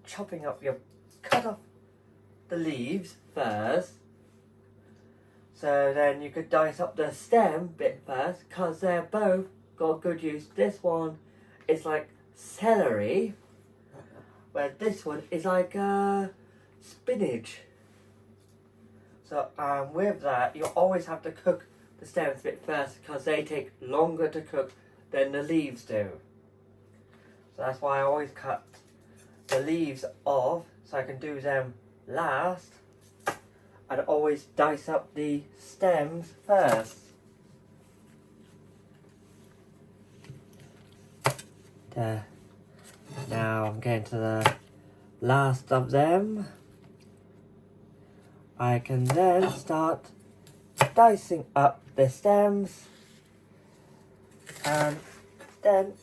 chopping up, you cut off the leaves first. So then you could dice up the stem bit first, because they're both got good use. This one is like celery, where this one is like spinach. So with that, you always have to cook the stems bit first, because they take longer to cook than the leaves do. So that's why I always cut the leaves off, so I can do them last. I'd always dice up the stems first. There. Now I'm getting to the last of them. I can then start dicing up the stems, and then